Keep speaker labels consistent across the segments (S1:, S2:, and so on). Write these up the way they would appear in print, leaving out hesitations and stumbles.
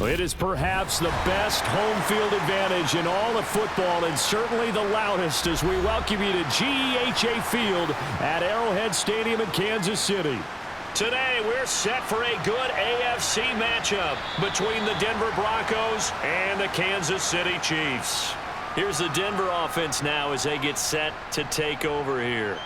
S1: It is perhaps the best home field advantage in all of football, and certainly the loudest, as we welcome you to GEHA Field at Arrowhead Stadium in Kansas City. Today, we're set for a good AFC matchup between the Denver Broncos and the Kansas City Chiefs. Here's the Denver offense now as they get set to take over here.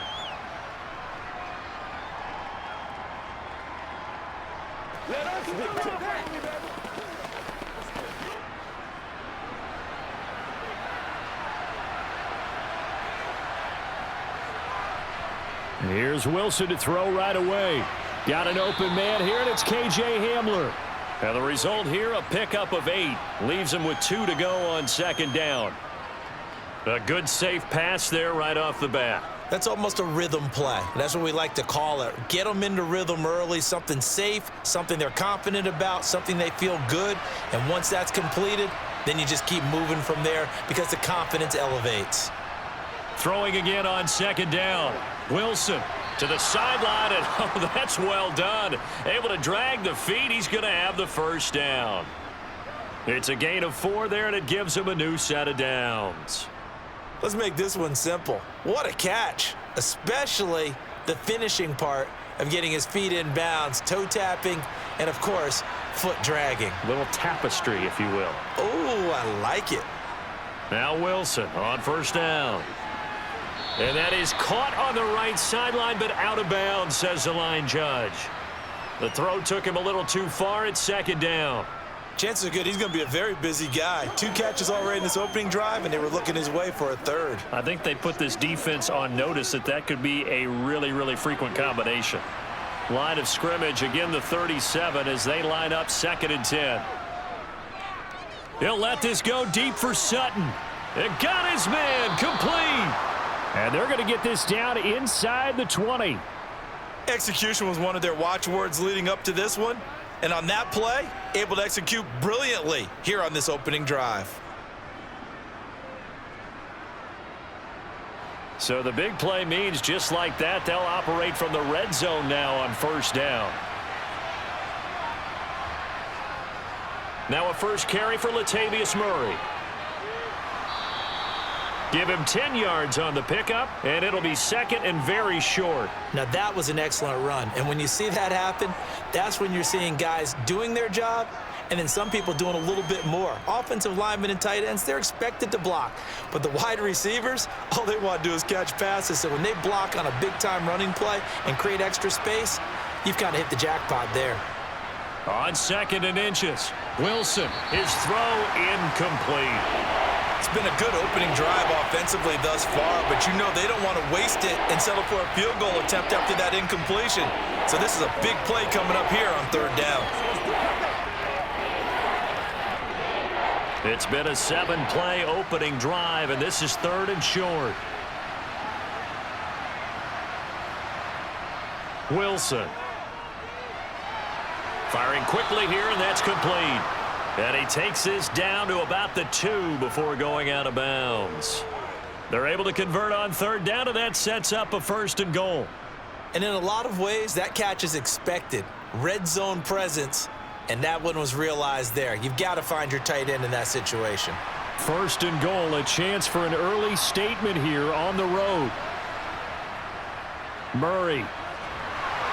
S1: Here's Wilson to throw right away. Got an open man here, and it's KJ Hamler. And the result here, a pickup of 8. Leaves him with 2 to go on second down. A good, safe pass there right off the bat.
S2: That's almost a rhythm play. That's what we like to call it. Get them into rhythm early, something safe, something they're confident about, something they feel good. And once that's completed, then you just keep moving from there because the confidence elevates.
S1: Throwing again on second down. Wilson to the sideline, and oh, that's well done. Able to drag the feet. He's going to have the first down. It's a gain of 4 there, and it gives him a new set of downs.
S2: Let's make this one simple. What a catch, especially the finishing part of getting his feet in bounds, toe tapping, and, of course, foot dragging.
S1: A little tapestry, if you will.
S2: Oh, I like it.
S1: Now Wilson on first down. And that is caught on the right sideline, but out of bounds, says the line judge. The throw took him a little too far. It's second down.
S2: Chances are good he's going to be a very busy guy. 2 catches already in this opening drive, and they were looking his way for a third.
S1: I think they put this defense on notice that could be a really, really frequent combination. Line of scrimmage, again the 37 as they line up 2nd and 10. He'll let this go deep for Sutton. It got his man complete. And they're going to get this down inside the 20.
S2: Execution was one of their watchwords leading up to this one. And on that play, able to execute brilliantly here on this opening drive.
S1: So the big play means just like that, they'll operate from the red zone now on first down. Now a first carry for Latavius Murray. Give him 10 yards on the pickup, and it'll be 2nd and very short.
S2: Now, that was an excellent run. And when you see that happen, that's when you're seeing guys doing their job and then some people doing a little bit more. Offensive linemen and tight ends, they're expected to block. But the wide receivers, all they want to do is catch passes. So when they block on a big-time running play and create extra space, you've kind of hit the jackpot there.
S1: On 2nd and inches, Wilson, his throw incomplete.
S2: It's been a good opening drive offensively thus far, but you know they don't want to waste it and settle for a field goal attempt after that incompletion. So this is a big play coming up here on 3rd down.
S1: It's been a 7-play opening drive, and this is 3rd and short. Wilson. Firing quickly here, and that's complete. And he takes this down to about the 2 before going out of bounds. They're able to convert on 3rd down, and that sets up a 1st and goal.
S2: And in a lot of ways, that catch is expected. Red zone presence, and that one was realized there. You've got to find your tight end in that situation.
S1: 1st and goal, a chance for an early statement here on the road. Murray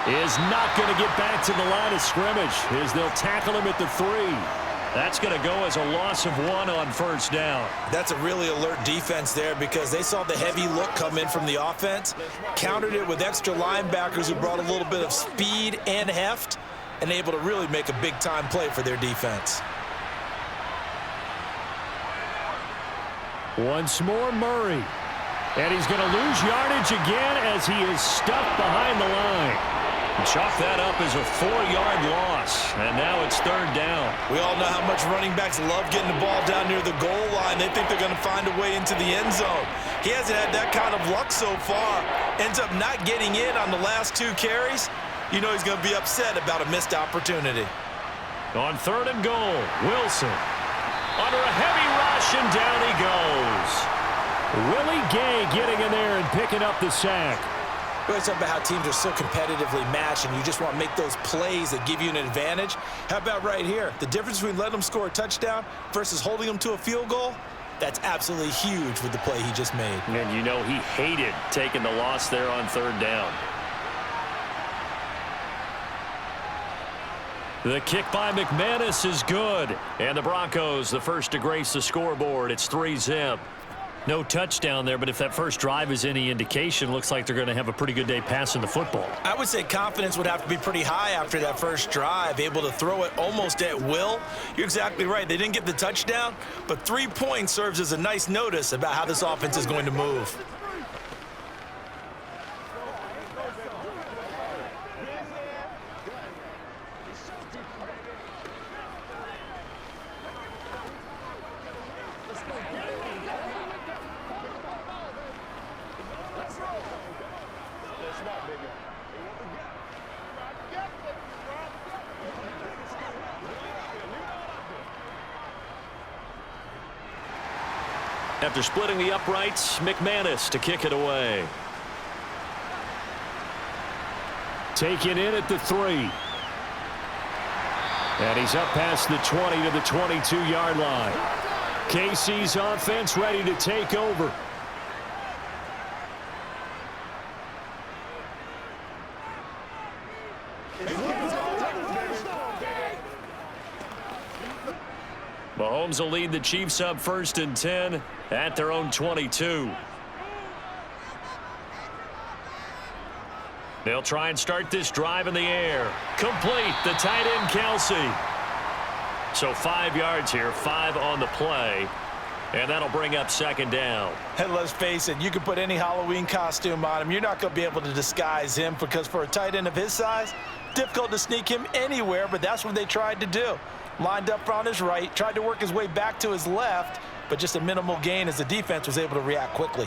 S1: is not going to get back to the line of scrimmage as they'll tackle him at the 3. That's going to go as a loss of 1 on 1st down.
S2: That's a really alert defense there because they saw the heavy look come in from the offense, countered it with extra linebackers who brought a little bit of speed and heft, and able to really make a big-time play for their defense.
S1: Once more, Murray. And he's going to lose yardage again as he is stuffed behind the line. Chalk that up as a 4-yard loss, and now it's 3rd down.
S2: We all know how much running backs love getting the ball down near the goal line. They think they're going to find a way into the end zone. He hasn't had that kind of luck so far. Ends up not getting in on the last 2 carries. You know he's going to be upset about a missed opportunity.
S1: On 3rd and goal, Wilson under a heavy rush, and down he goes. Willie Gay getting in there and picking up the sack.
S2: We always talk about how teams are so competitively matched, and you just want to make those plays that give you an advantage. How about right here? The difference between letting them score a touchdown versus holding them to a field goal, that's absolutely huge with the play he just made.
S1: And you know he hated taking the loss there on third down. The kick by McManus is good. And the Broncos, the first to grace the scoreboard. It's 3-zip. No touchdown there, but if that first drive is any indication, looks like they're going to have a pretty good day passing the football.
S2: I would say confidence would have to be pretty high after that first drive, able to throw it almost at will. You're exactly right. They didn't get the touchdown, but 3 points serves as a nice notice about how this offense is going to move.
S1: After splitting the uprights, McManus to kick it away. Taken in at the 3. And he's up past the 20 to the 22-yard line. KC's offense ready to take over. Mahomes will lead the Chiefs up 1st and 10 at their own 22. They'll try and start this drive in the air. Complete, the tight end Kelsey. So 5 yards here, 5 on the play. And that'll bring up 2nd down.
S2: And let's face it, you can put any Halloween costume on him. You're not going to be able to disguise him because for a tight end of his size, difficult to sneak him anywhere, but that's what they tried to do. Lined up on his right, tried to work his way back to his left, but just a minimal gain as the defense was able to react quickly.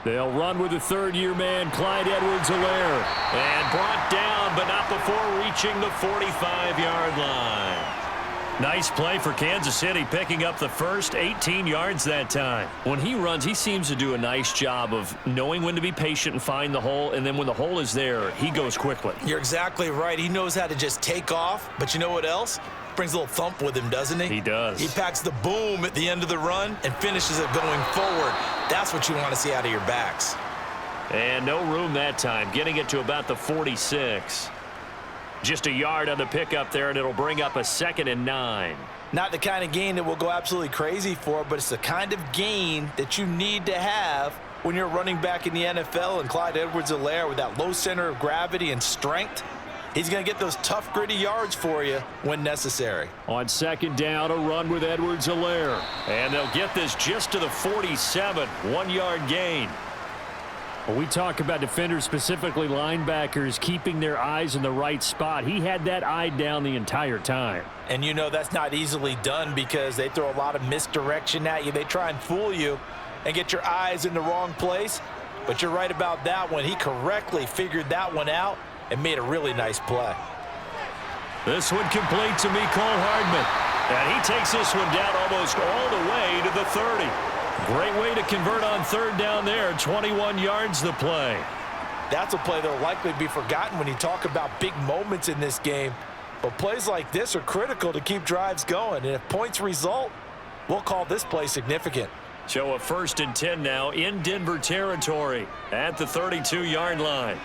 S1: They'll run with the 3rd-year man, Clyde Edwards-Helaire. And brought down, but not before reaching the 45-yard line. Nice play for Kansas City, picking up the first 18 yards that time. When he runs, he seems to do a nice job of knowing when to be patient and find the hole, and then when the hole is there, he goes quickly.
S2: You're exactly right. He knows how to just take off, but you know what else? Brings a little thump with him, doesn't he?
S1: He does.
S2: He packs the boom at the end of the run and finishes it going forward. That's what you want to see out of your backs.
S1: And no room that time, getting it to about the 46. Just a yard on the pickup there, and it'll bring up a 2nd and 9.
S2: Not the kind of gain that we'll go absolutely crazy for, but it's the kind of gain that you need to have when you're running back in the NFL. And Clyde Edwards-Helaire, with that low center of gravity and strength, he's going to get those tough, gritty yards for you when necessary.
S1: On 2nd down, a run with Edwards-Helaire. And they'll get this just to the 47, 1-yard gain. When we talk about defenders, specifically linebackers, keeping their eyes in the right spot, he had that eye down the entire time.
S2: And you know that's not easily done because they throw a lot of misdirection at you. They try and fool you and get your eyes in the wrong place. But you're right about that one. He correctly figured that one out and made a really nice play.
S1: This one complete to Mecole Hardman. And he takes this one down almost all the way to the 30. Great way to convert on 3rd down there. 21 yards the play.
S2: That's a play that will likely be forgotten when you talk about big moments in this game. But plays like this are critical to keep drives going. And if points result, we'll call this play significant.
S1: So a 1st and 10 now in Denver territory at the 32-yard line.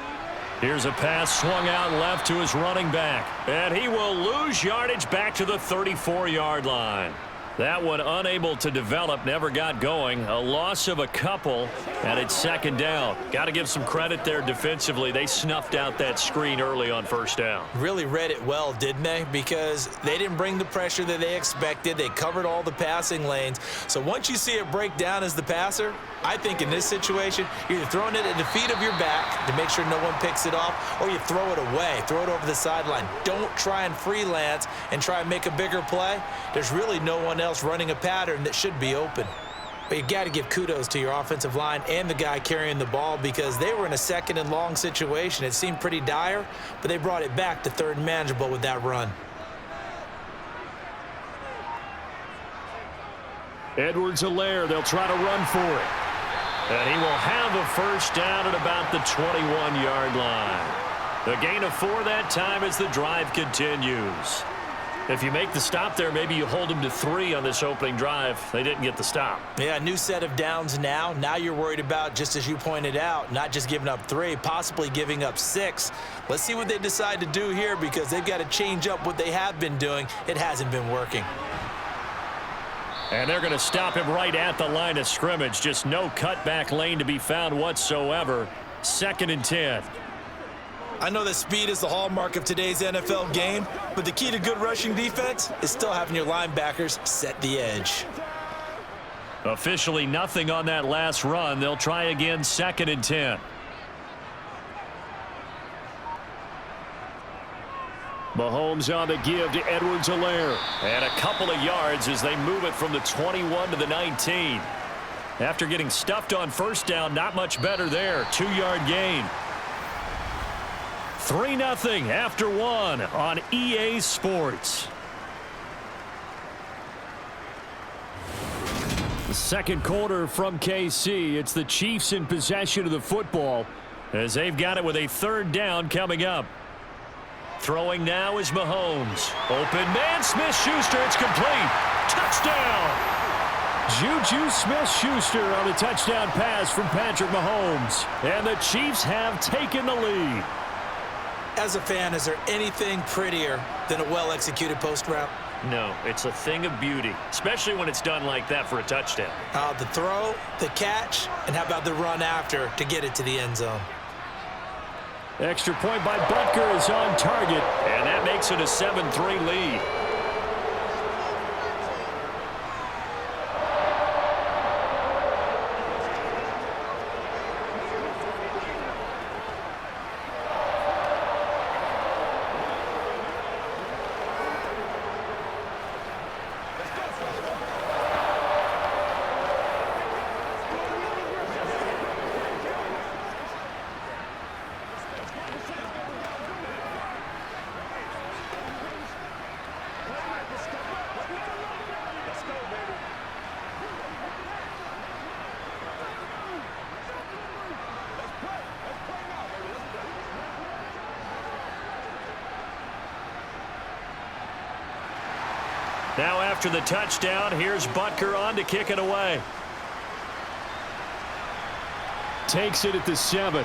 S1: Here's a pass swung out left to his running back. And he will lose yardage back to the 34-yard line. That one unable to develop, never got going. A loss of a couple, and it's 2nd down. Got to give some credit there defensively. They snuffed out that screen early on 1st down.
S2: Really read it well, didn't they? Because they didn't bring the pressure that they expected. They covered all the passing lanes. So once you see it break down as the passer, I think in this situation, you're either throwing it at the feet of your back to make sure no one picks it off, or you throw it away, throw it over the sideline. Don't try and freelance and try and make a bigger play. There's really no one else running a pattern that should be open. But you got to give kudos to your offensive line and the guy carrying the ball because they were in a 2nd and long situation. It seemed pretty dire, but they brought it back to 3rd and manageable with that run.
S1: Edwards-Helaire, they'll try to run for it. And he will have a first down at about the 21-yard line. A gain of 4 that time as the drive continues. If you make the stop there, maybe you hold them to 3 on this opening drive. They didn't get the stop.
S2: Yeah, new set of downs now. Now you're worried about, just as you pointed out, not just giving up 3, possibly giving up 6. Let's see what they decide to do here because they've got to change up what they have been doing. It hasn't been working.
S1: And they're going to stop him right at the line of scrimmage. Just no cutback lane to be found whatsoever. 2nd and 10.
S2: I know that speed is the hallmark of today's NFL game, but the key to good rushing defense is still having your linebackers set the edge.
S1: Officially nothing on that last run. They'll try again, 2nd and 10. Mahomes on the give to Edwards-Helaire. And a couple of yards as they move it from the 21 to the 19. After getting stuffed on first down, not much better there. 2-yard gain. 3-0 after 1 on EA Sports. The second quarter from KC. It's the Chiefs in possession of the football as they've got it with a 3rd down coming up. Throwing now is Mahomes. Open man, Smith-Schuster. It's complete. Touchdown. Juju Smith-Schuster on the touchdown pass from Patrick Mahomes. And the Chiefs have taken the lead.
S2: As a fan, is there anything prettier than a well-executed post route?
S1: No, it's a thing of beauty, especially when it's done like that for a touchdown.
S2: The throw, the catch, and how about the run after to get it to the end zone?
S1: Extra point by Butker is on target, and that makes it a 7-3 lead. Now after the touchdown, here's Butker on to kick it away. Takes it at the 7.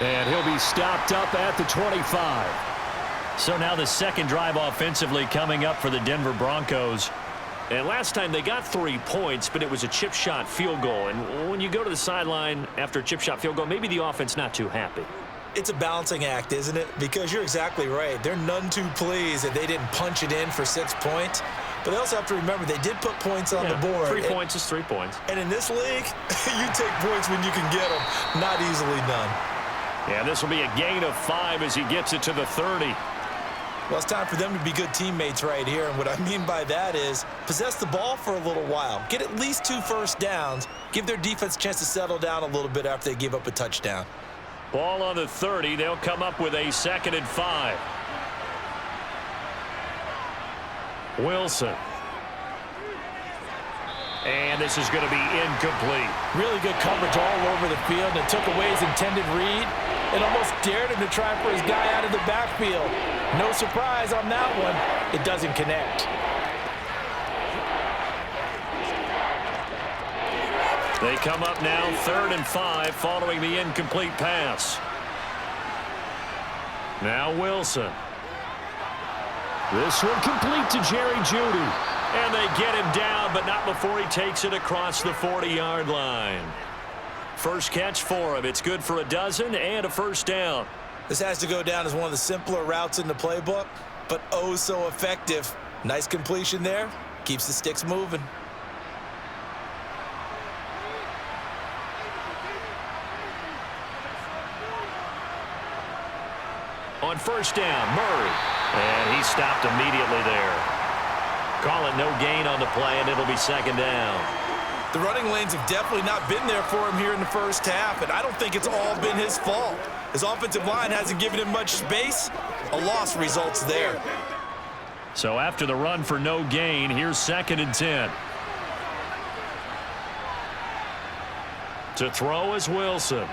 S1: And he'll be stopped up at the 25. So now the second drive offensively coming up for the Denver Broncos. And last time they got 3 points, but it was a chip shot field goal. And when you go to the sideline after a chip shot field goal, maybe the offense not too happy.
S2: It's a balancing act, isn't it? Because you're exactly right. They're none too pleased that they didn't punch it in for 6 points. But they also have to remember they did put points on the board.
S1: 3 points is 3 points.
S2: And in this league, you take points when you can get them. Not easily done.
S1: Yeah, this will be a gain of 5 as he gets it to the 30.
S2: Well, it's time for them to be good teammates right here. And what I mean by that is possess the ball for a little while. Get at least 2 first downs. Give their defense a chance to settle down a little bit after they give up a touchdown.
S1: Ball on the 30. They'll come up with a 2nd and 5. Wilson. And this is going to be incomplete.
S2: Really good coverage all over the field. And took away his intended read and almost dared him to try for his guy out of the backfield. No surprise on that one. It doesn't connect.
S1: They come up now 3rd and 5 following the incomplete pass. Now Wilson. This one complete to Jerry Jeudy. And they get him down, but not before he takes it across the 40-yard line. First catch for him. It's good for a dozen and a first down.
S2: This has to go down as one of the simpler routes in the playbook, but oh so effective. Nice completion there. Keeps the sticks moving.
S1: On first down, Murray. And he stopped immediately there. Call it no gain on the play, and it'll be 2nd down.
S2: The running lanes have definitely not been there for him here in the first half, and I don't think it's all been his fault. His offensive line hasn't given him much space. A loss results there.
S1: So after the run for no gain, here's 2nd and 10. To throw is Wilson.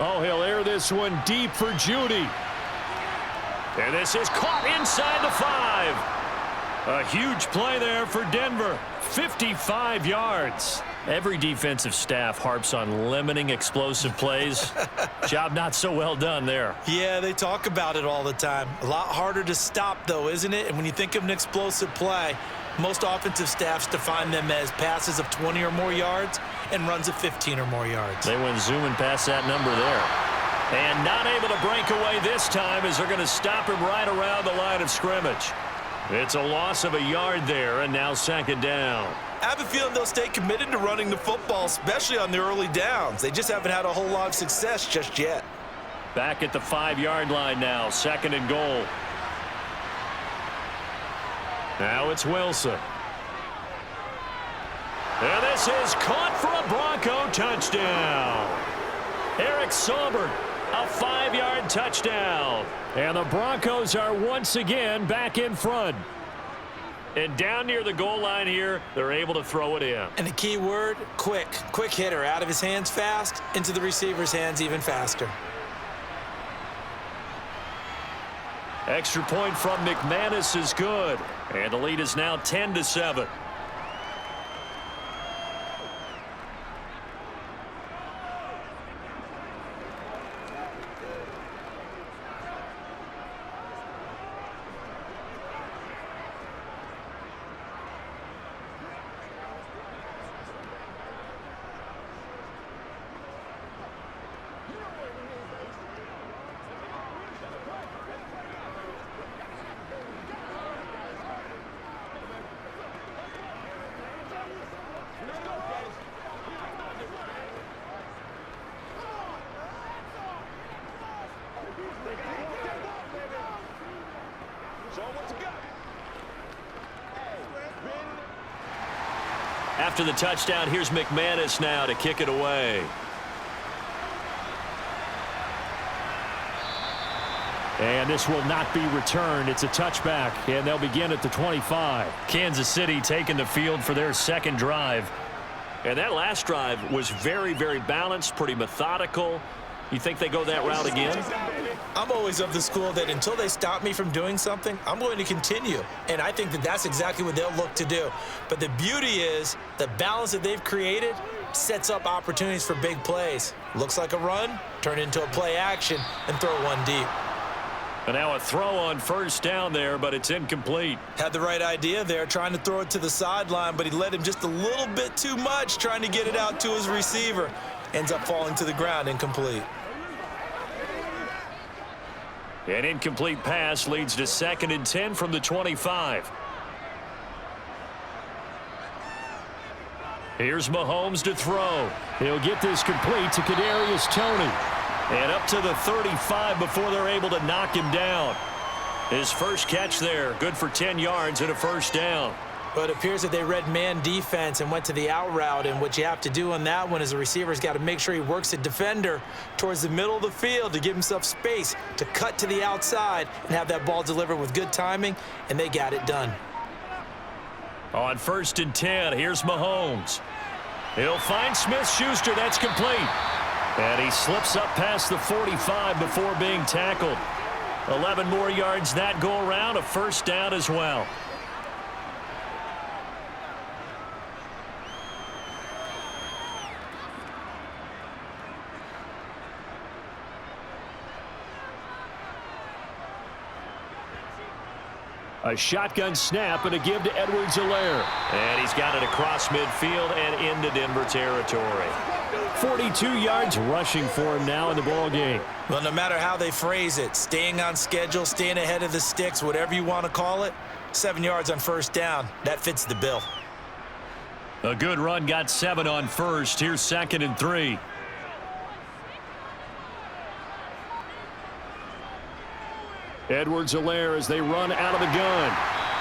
S1: Oh, he'll air this one deep for Judy. And this is caught inside the 5. A huge play there for Denver. 55 yards. Every defensive staff harps on limiting explosive plays. Job not so well done there.
S2: Yeah, they talk about it all the time. A lot harder to stop, though, isn't it? And when you think of an explosive play, most offensive staffs define them as passes of 20 or more yards and runs of 15 or more yards.
S1: They went zooming past that number there. And not able to break away this time as they're going to stop him right around the line of scrimmage. It's a loss of a yard there, and now second down.
S2: I have a feeling they'll stay committed to running the football, especially on the early downs. They just haven't had a whole lot of success just yet.
S1: Back at the 5-yard line now, second and goal. Now it's Wilson. And this is caught for a Bronco touchdown. Eric Saubert, a 5-yard touchdown. And the Broncos are once again back in front. And down near the goal line here, they're able to throw it in.
S2: And the key word, quick. Quick hitter, out of his hands fast, into the receiver's hands even faster.
S1: Extra point from McManus is good. And the lead is now 10-7. After the touchdown, here's McManus now to kick it away. And this will not be returned. It's a touchback, and they'll begin at the 25. Kansas City taking the field for their second drive. And that last drive was very, very balanced, pretty methodical. You think they go that route again?
S2: I'm always of the school that until they stop me from doing something, I'm going to continue. And I think that that's exactly what they'll look to do. But the beauty is the balance that they've created sets up opportunities for big plays. Looks like a run, turn into a play action, and throw one deep.
S1: And now a throw on first down there, but it's incomplete.
S2: Had the right idea there, trying to throw it to the sideline, but he led him just a little bit too much, trying to get it out to his receiver. Ends up falling to the ground, incomplete.
S1: An incomplete pass leads to 2nd and 10 from the 25. Here's Mahomes to throw. He'll get this complete to Kadarius Toney. And up to the 35 before they're able to knock him down. His first catch there, good for 10 yards and a first down.
S2: But it appears that they read man defense and went to the out route, and what you have to do on that one is the receiver's got to make sure he works the defender towards the middle of the field to give himself space to cut to the outside and have that ball delivered with good timing, and they got it done.
S1: On 1st and 10, here's Mahomes. He'll find Smith-Schuster. That's complete. And he slips up past the 45 before being tackled. 11 more yards that go around, a first down as well. A shotgun snap and a give to Edwards-Helaire. And he's got it across midfield and into Denver territory. 42 yards rushing for him now in the ball game.
S2: Well, no matter how they phrase it, staying on schedule, staying ahead of the sticks, whatever you want to call it, 7 yards on first down, that fits the bill.
S1: A good run got 7 on first. Here's 2nd and 3. Edwards-Helaire as they run out of the gun.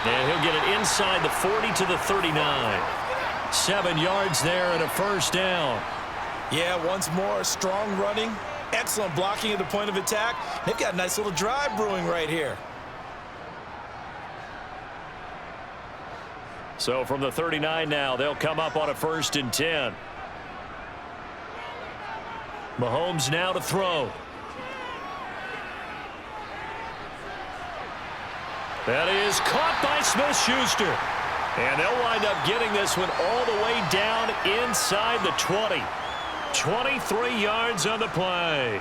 S1: And he'll get it inside the 40 to the 39. 7 yards there and a first down.
S2: Yeah, once more, strong running, excellent blocking at the point of attack. They've got a nice little drive brewing right here. So from the 39 now, they'll come up on a 1st and 10.
S1: Mahomes now to throw. That is caught by Smith-Schuster. And they'll wind up getting this one all the way down inside the 20. 23 yards on the play.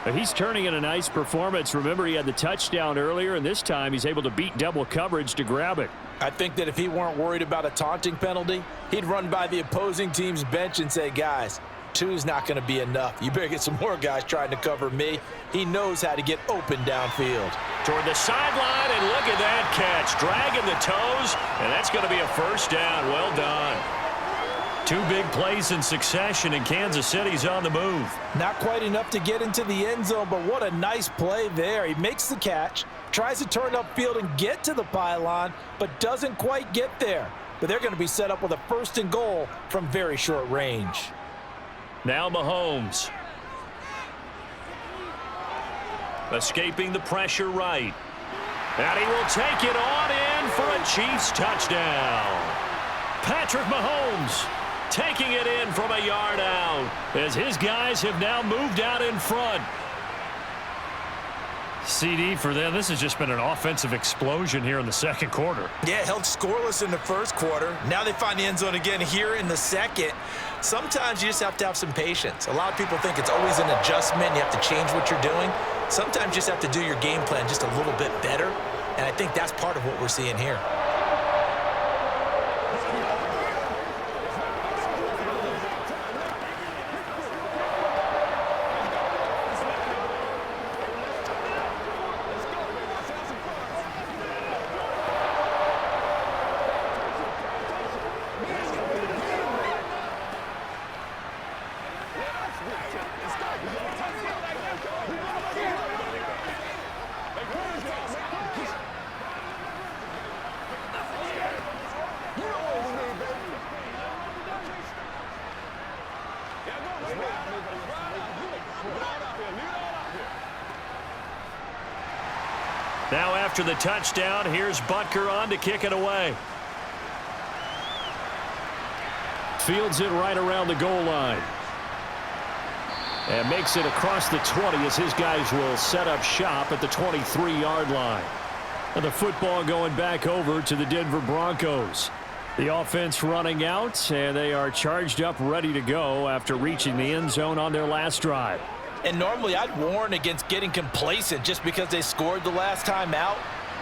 S1: But he's turning in a nice performance. Remember, he had the touchdown earlier, and this time he's able to beat double coverage to grab it.
S2: I think that if he weren't worried about a taunting penalty, he'd run by the opposing team's bench and say, guys, 2's not going to be enough. You better get some more guys trying to cover me. He knows how to get open downfield.
S1: Toward the sideline, and look at that catch. Dragging the toes, and that's going to be a first down. Well done. 2 big plays in succession, and Kansas City's on the move.
S2: Not quite enough to get into the end zone, but what a nice play there. He makes the catch, tries to turn upfield and get to the pylon, but doesn't quite get there. But they're going to be set up with a 1st and goal from very short range.
S1: Now Mahomes. Escaping the pressure right. And he will take it on in for a Chiefs touchdown. Patrick Mahomes taking it in from a yard out as his guys have now moved out in front. CD for them. This has just been an offensive explosion here in the second quarter.
S2: Yeah, held scoreless in the first quarter. Now they find the end zone again here in the second. Sometimes you just have to have some patience. A lot of people think it's always an adjustment. You have to change what you're doing. Sometimes you just have to do your game plan just a little bit better. And I think that's part of what we're seeing here.
S1: Now after the touchdown, here's Butker on to kick it away. Fields it right around the goal line. And makes it across the 20 as his guys will set up shop at the 23-yard line. And the football going back over to the Denver Broncos. The offense running out, and they are charged up, ready to go after reaching the end zone on their last drive.
S2: And normally I'd warn against getting complacent just because they scored the last time out.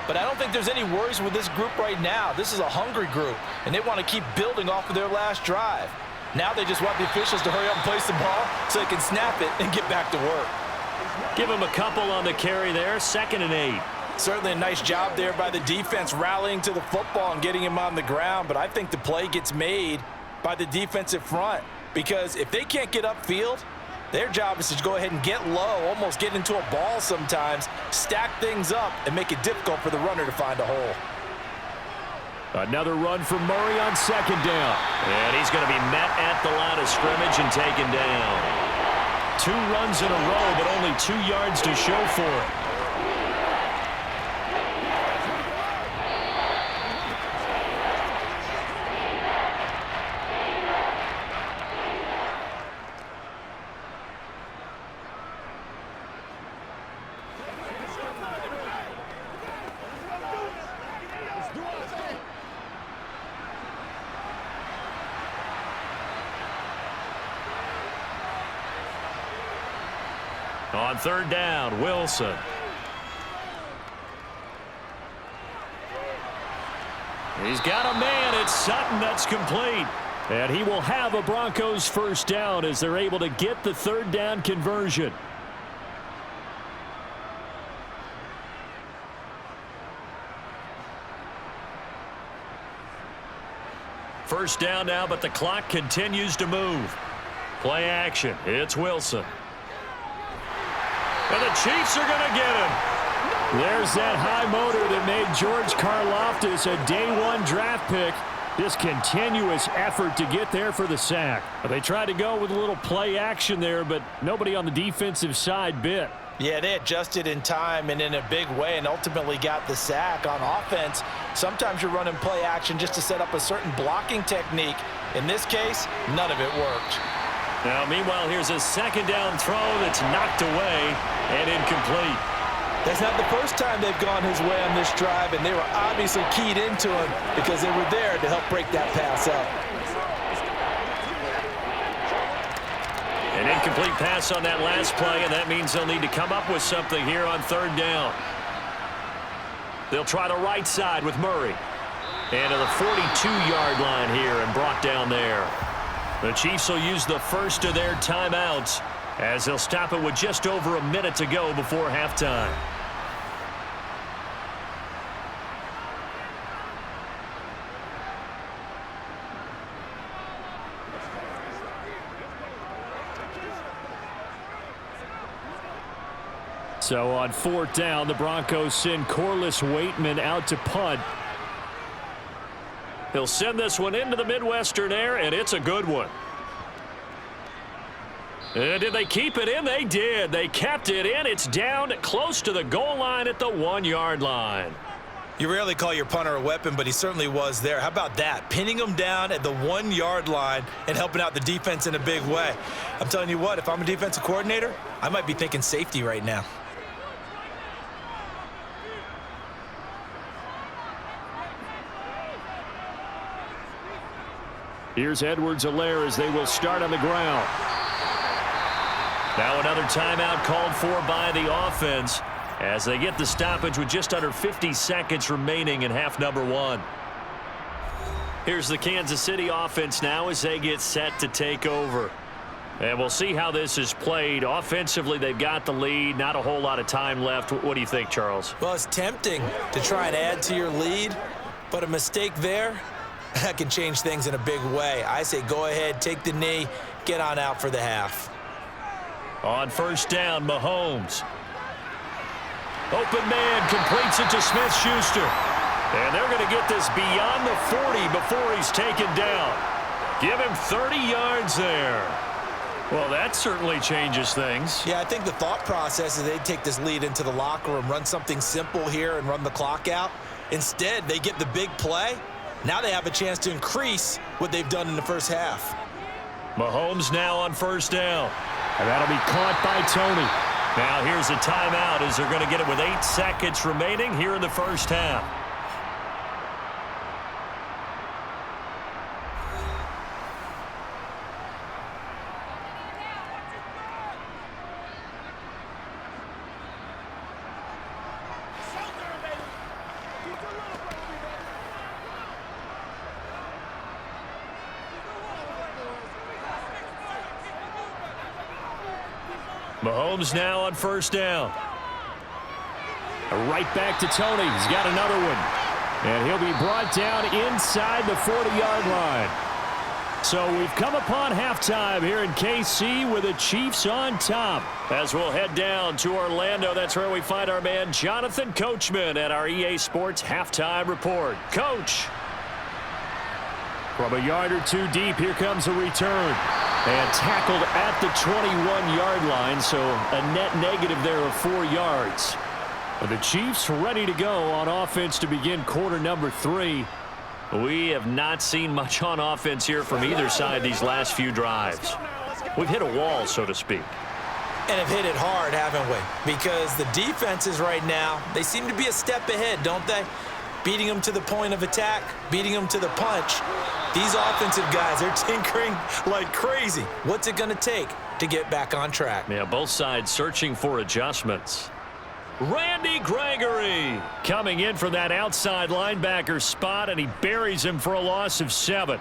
S2: But I don't think there's any worries with this group right now. This is a hungry group, and they want to keep building off of their last drive. Now they just want the officials to hurry up and place the ball so they can snap it and get back to work.
S1: Give him a couple on the carry there, 2nd and 8.
S2: Certainly a nice job there by the defense rallying to the football and getting him on the ground. But I think the play gets made by the defensive front because if they can't get upfield, their job is to go ahead and get low, almost get into a ball sometimes, stack things up, and make it difficult for the runner to find a hole.
S1: Another run from Murray on 2nd down. And he's going to be met at the line of scrimmage and taken down. 2 runs in a row, but only 2 yards to show for it. On 3rd down, Wilson. He's got a man. It's Sutton. That's complete. And he will have a Broncos 1st down as they're able to get the 3rd down conversion. First down now, but the clock continues to move. Play action. It's Wilson. And the Chiefs are going to get him. There's that high motor that made George Karlaftis a day-1 draft pick. This continuous effort to get there for the sack. They tried to go with a little play action there, but nobody on the defensive side bit.
S2: Yeah, they adjusted in time and in a big way and ultimately got the sack. On offense, sometimes you're running play action just to set up a certain blocking technique. In this case, none of it worked.
S1: Now, meanwhile, here's a second down throw that's knocked away and incomplete.
S2: That's not the first time they've gone his way on this drive, and they were obviously keyed into him because they were there to help break that pass up.
S1: An incomplete pass on that last play, and that means they'll need to come up with something here on third down. They'll try the right side with Murray. And to the 42-yard line here and brought down there. The Chiefs will use the first of their timeouts as they'll stop it with just over a minute to go before halftime. So on fourth down, the Broncos send Corliss Waitman out to punt. He'll send this one into the Midwestern air, and it's a good one. And did they keep it in? They did. They kept it in. It's down close to the goal line at the 1-yard line.
S2: You rarely call your punter a weapon, but he certainly was there. How about that? Pinning him down at the 1-yard line and helping out the defense in a big way. I'm telling you what, if I'm a defensive coordinator, I might be thinking safety right now.
S1: Here's Edwards-Helaire as they will start on the ground. Now another timeout called for by the offense as they get the stoppage with just under 50 seconds remaining in half number one. Here's the Kansas City offense now as they get set to take over. And we'll see how this is played. Offensively, they've got the lead. Not a whole lot of time left. What do you think, Charles?
S2: Well, it's tempting to try and add to your lead, but a mistake there, that can change things in a big way. I say go ahead, take the knee, get on out for the half.
S1: On first down, Mahomes. Open man completes it to Smith-Schuster. And they're going to get this beyond the 40 before he's taken down. Give him 30 yards there. Well, that certainly changes things.
S2: Yeah, I think the thought process is they'd take this lead into the locker room, run something simple here and run the clock out. Instead, they get the big play. Now they have a chance to increase what they've done in the first half.
S1: Mahomes now on first down. And that'll be caught by Tony. Now here's a timeout as they're going to get it with 8 seconds remaining here in the first half. Mahomes now on first down. Right back to Tony. He's got another one. And he'll be brought down inside the 40-yard line. So we've come upon halftime here in KC with the Chiefs on top. As we'll head down to Orlando, that's where we find our man Jonathan Coachman at our EA Sports Halftime Report. Coach. From a yard or two deep, here comes a return. And tackled at the 21-yard line, so a net negative there of 4 yards. But the Chiefs ready to go on offense to begin quarter number 3. We have not seen much on offense here from either side these last few drives. We've hit a wall, so to speak.
S2: And have hit it hard, haven't we? Because the defenses right now, they seem to be a step ahead, don't they? Beating them to the point of attack, beating them to the punch. These offensive guys are tinkering like crazy. What's it going to take to get back on track?
S1: Yeah, both sides searching for adjustments. Randy Gregory coming in for that outside linebacker spot, and he buries him for a loss of 7.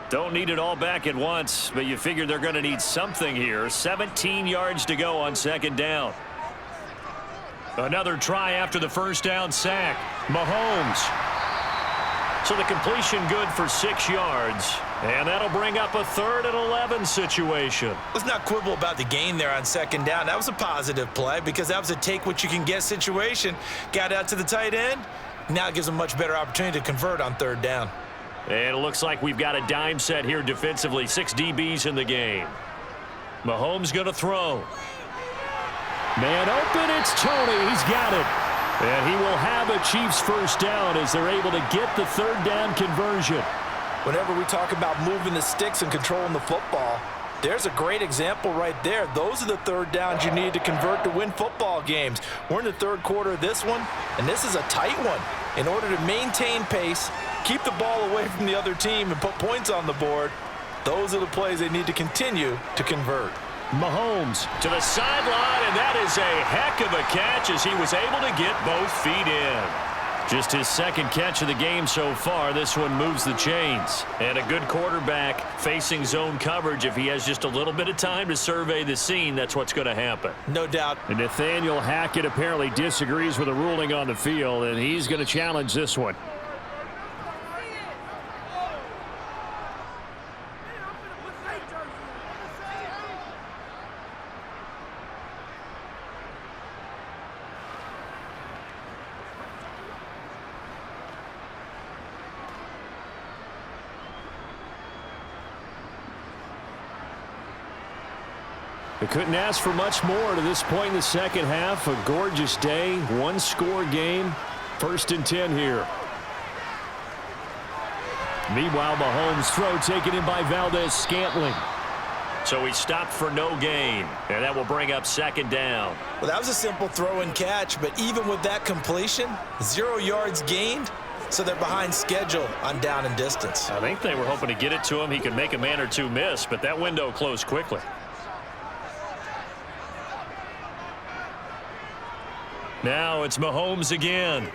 S1: Don't need it all back at once, but you figure they're going to need something here. 17 yards to go on second down. Another try after the first down sack. Mahomes. So the completion good for 6 yards. And that'll bring up a 3rd and 11 situation.
S2: Let's not quibble about the gain there on second down. That was a positive play because that was a take-what-you-can-get situation. Got out to the tight end. Now it gives them a much better opportunity to convert on third down.
S1: And it looks like we've got a dime set here defensively. 6 DBs in the game. Mahomes going to throw. Man open, it's Tony. He's got it. And he will have a Chiefs first down as they're able to get the third down conversion.
S2: Whenever we talk about moving the sticks and controlling the football, There's a great example right there. Those are the third downs you need to convert to win football games. We're in the third quarter of this one, and this is a tight one. In order to maintain pace, keep the ball away from the other team, and put points on the board, those are the plays they need to continue to convert.
S1: Mahomes to the sideline, and that is a heck of a catch as he was able to get both feet in. Just his second catch of the game so far. This one moves the chains. And a good quarterback facing zone coverage. If he has just a little bit of time to survey the scene, that's what's going to happen.
S2: No doubt.
S1: And Nathaniel Hackett apparently disagrees with the ruling on the field, and he's going to challenge this one. They couldn't ask for much more to this point in the second half. A gorgeous day, one-score game. 1st and 10 here. Meanwhile, Mahomes' throw taken in by Valdez-Scantling. So he stopped for no gain, and that will bring up 2nd down.
S2: Well, that was a simple throw and catch, but even with that completion, 0 yards gained, so they're behind schedule on down and distance.
S1: I think they were hoping to get it to him. He could make a man or two miss, but that window closed quickly. Now it's Mahomes again.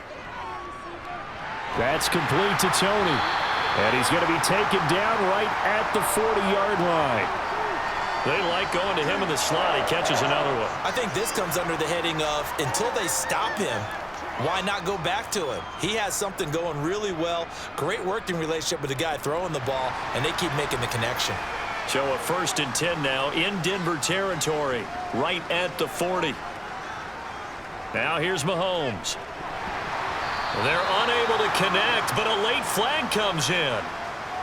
S1: That's complete to Tony. And he's going to be taken down right at the 40-yard line. They like going to him in the slot. He catches another one.
S2: I think this comes under the heading of, until they stop him, why not go back to him? He has something going really well. Great working relationship with the guy throwing the ball, and they keep making the connection.
S1: So a 1st and 10 now in Denver territory, right at the 40. Now here's Mahomes. They're unable to connect, but a late flag comes in.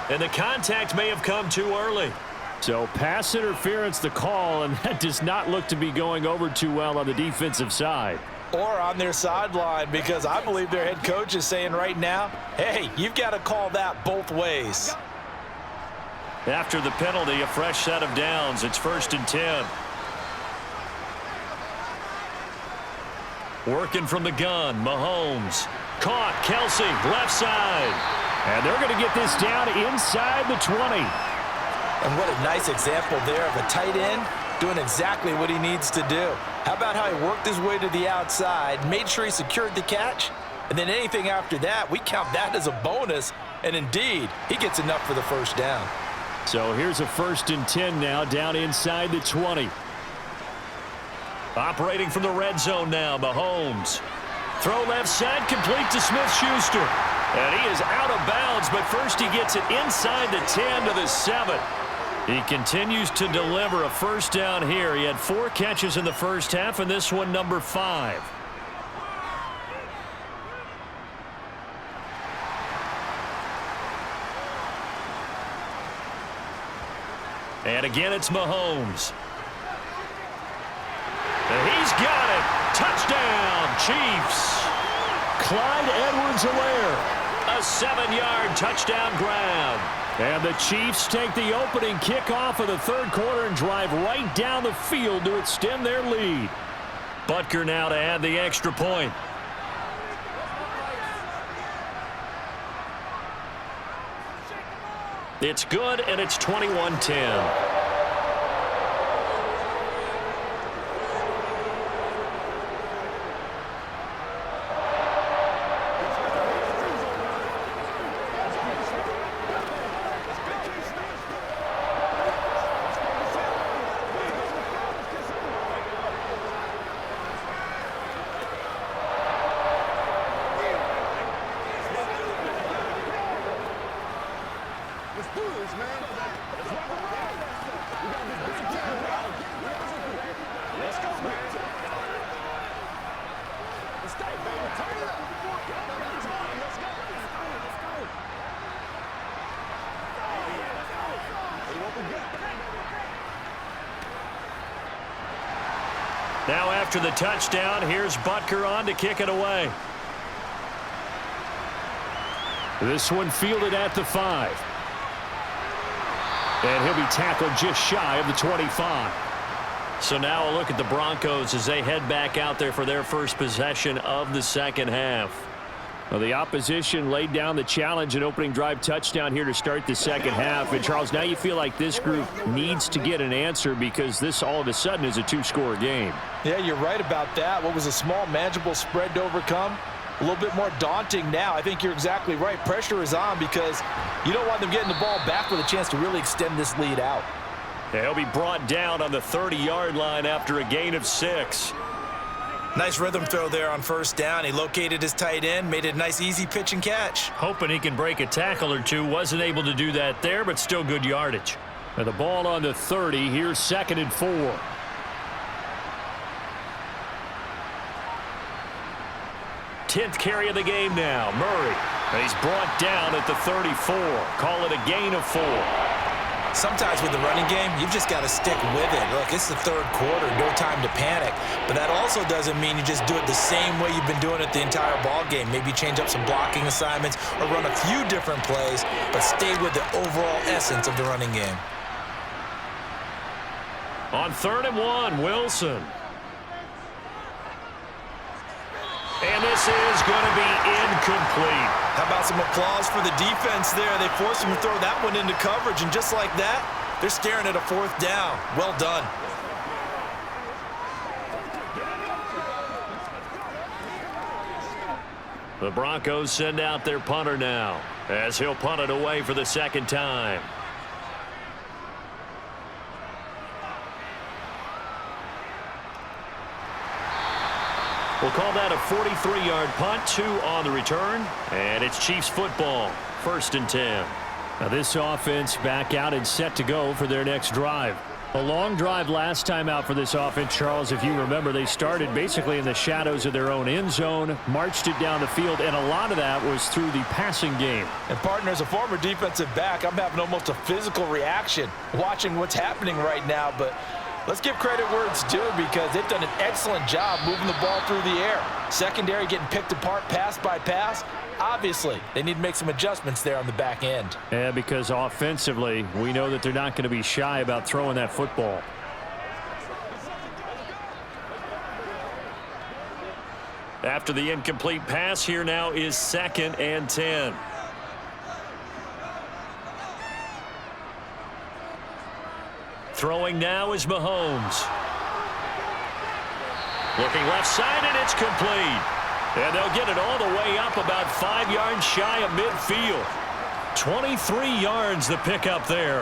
S1: And the contact may have come too early. So pass interference the call, and that does not look to be going over too well on the defensive side.
S2: Or on their sideline, because I believe their head coach is saying right now, hey, you've got to call that both ways.
S1: After the penalty, a fresh set of downs. It's 1st and 10. Working from the gun, Mahomes. Caught, Kelsey, left side. And they're going to get this down inside the 20.
S2: And what a nice example there of a tight end doing exactly what he needs to do. How about how he worked his way to the outside, made sure he secured the catch, and then anything after that, we count that as a bonus. And indeed, he gets enough for the 1st down.
S1: So here's a 1st and 10 now, down inside the 20. Operating from the red zone now, Mahomes. Throw left side, complete to Smith-Schuster. And he is out of bounds, but first he gets it inside the 10 to the 7. He continues to deliver a 1st down here. He had 4 catches in the first half, and this one number 5. And again, it's Mahomes. And he's got it. Touchdown, Chiefs. Clyde Edwards-Helaire. A 7-yard touchdown grab. And the Chiefs take the opening kickoff of the 3rd quarter and drive right down the field to extend their lead. Butker now to add the extra point. It's good, and it's 21-10. Now after the touchdown, here's Butker on to kick it away. This one fielded at the 5. And he'll be tackled just shy of the 25.
S3: So now a look at the Broncos as they head back out there for their first possession of the second half.
S1: Well, the opposition laid down the challenge and opening drive touchdown here to start the second half. And, Charles, now you feel like this group needs to get an answer because this all of a sudden is a two-score game.
S4: Yeah, you're right about that. What was a small, manageable spread to overcome? A little bit more daunting now. I think you're exactly right. Pressure is on because you don't want them getting the ball back with a chance to really extend this lead out.
S1: Yeah, he'll be brought down on the 30-yard line after a gain of 6.
S2: Nice rhythm throw there on first down. He located his tight end, made it a nice, easy pitch and catch.
S3: Hoping he can break a tackle or two. Wasn't able to do that there, but still good yardage.
S1: And the ball on the 30. Here's 2nd and 4. Tenth carry of the game now. Murray. And he's brought down at the 34. Call it a gain of 4.
S2: Sometimes with the running game, you've just got to stick with it. Look, it's the third quarter, no time to panic. But that also doesn't mean you just do it the same way you've been doing it the entire ball game. Maybe change up some blocking assignments or run a few different plays, but stay with the overall essence of the running game.
S1: On 3rd and 1, Wilson. And this is going to be incomplete.
S2: How about some applause for the defense there? They forced him to throw that one into coverage, and just like that, they're staring at a 4th down. Well done.
S1: The Broncos send out their punter now as he'll punt it away for the second time. We'll call that a 43-yard punt, 2 on the return, and it's Chiefs football, 1st and 10. Now this offense back out and set to go for their next drive. A long drive last time out for this offense, Charles. If you remember, they started basically in the shadows of their own end zone, marched it down the field, and a lot of that was through the passing game.
S4: And, partner, as a former defensive back, I'm having almost a physical reaction watching what's happening right now, but let's give credit where it's due because they've done an excellent job moving the ball through the air. Secondary getting picked apart pass by pass. Obviously, they need to make some adjustments there on the back end.
S1: Yeah, because offensively, we know that they're not going to be shy about throwing that football. After the incomplete pass, here now is 2nd and 10. Throwing now is Mahomes. Looking left side, and it's complete. And they'll get it all the way up about 5 yards shy of midfield. 23 yards the pickup there.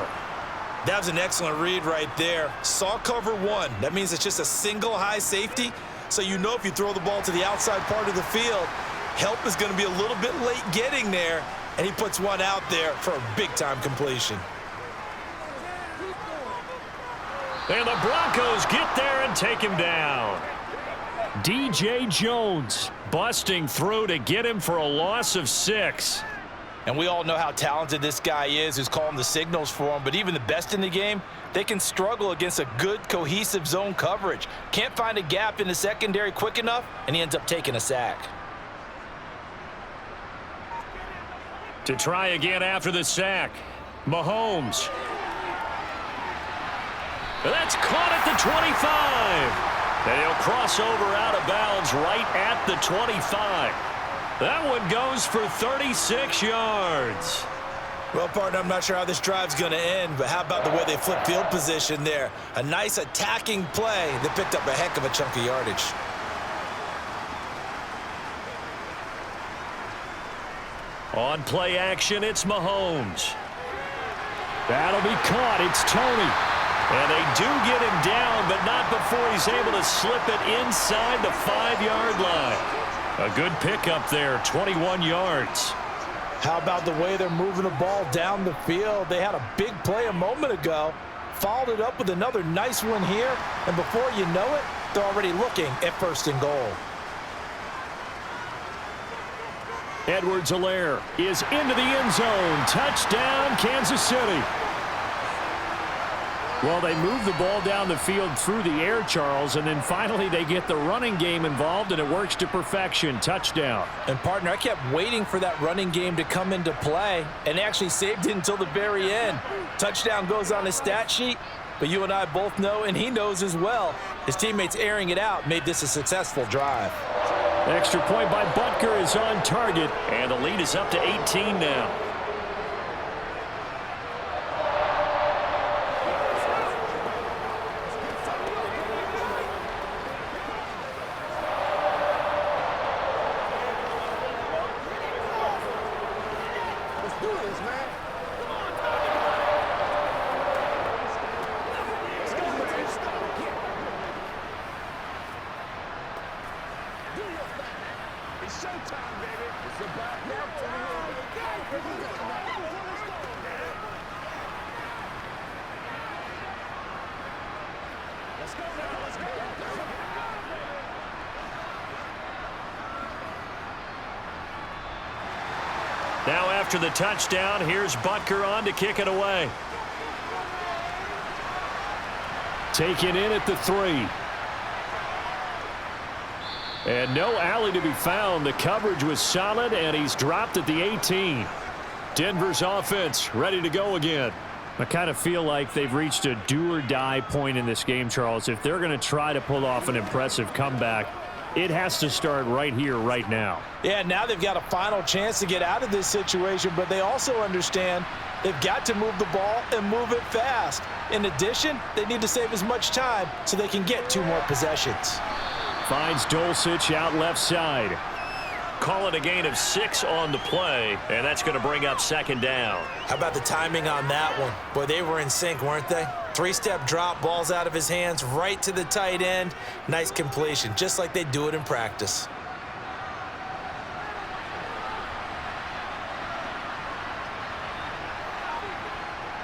S2: That was an excellent read right there. Saw cover 1. That means it's just a single high safety. So you know if you throw the ball to the outside part of the field, help is going to be a little bit late getting there. And he puts one out there for a big-time completion.
S1: And the Broncos get there and take him down. D.J. Jones busting through to get him for a loss of 6.
S4: And we all know how talented this guy is who's calling the signals for him. But even the best in the game, they can struggle against a good, cohesive zone coverage. Can't find a gap in the secondary quick enough, and he ends up taking a sack.
S1: To try again after the sack, Mahomes. That's caught at the 25. And he'll cross over out of bounds right at the 25. That one goes for 36 yards.
S2: Well, partner, I'm not sure how this drive's going to end, but how about the way they flip field position there? A nice attacking play that picked up a heck of a chunk of yardage.
S1: On play action, it's Mahomes. That'll be caught. It's Tony. And they do get him down, but not before he's able to slip it inside the 5-yard line. A good pickup there, 21 yards.
S4: How about the way they're moving the ball down the field? They had a big play a moment ago, followed it up with another nice one here, and before you know it, they're already looking at 1st and goal.
S1: Edwards-Helaire is into the end zone. Touchdown, Kansas City. Well, they move the ball down the field through the air, Charles, and then finally they get the running game involved, and it works to perfection. Touchdown.
S4: And, partner, I kept waiting for that running game to come into play and actually saved it until the very end. Touchdown goes on his stat sheet, but you and I both know, and he knows as well, his teammates airing it out made this a successful drive.
S1: Extra point by Butker is on target,
S3: and the lead is up to 18 now. Now after the touchdown, here's Butker on to kick it away.
S1: taken in at the 3. And no alley to be found. The coverage was solid, and he's dropped at the 18. Denver's offense ready to go again. I kind of feel like they've reached a do-or-die point in this game, Charles. If they're going to try to pull off an impressive comeback, it has to start right here, right now.
S4: Yeah, now they've got a final chance to get out of this situation, but they also understand they've got to move the ball and move it fast. In addition, they need to save as much time so they can get 2 more possessions.
S1: Finds Dulcich out left side.
S3: Call it a gain of 6 on the play, and that's going to bring up 2nd down.
S2: How about the timing on that one? Boy, they were in sync, weren't they? 3-step drop, balls out of his hands, right to the tight end. Nice completion, just like they do it in practice.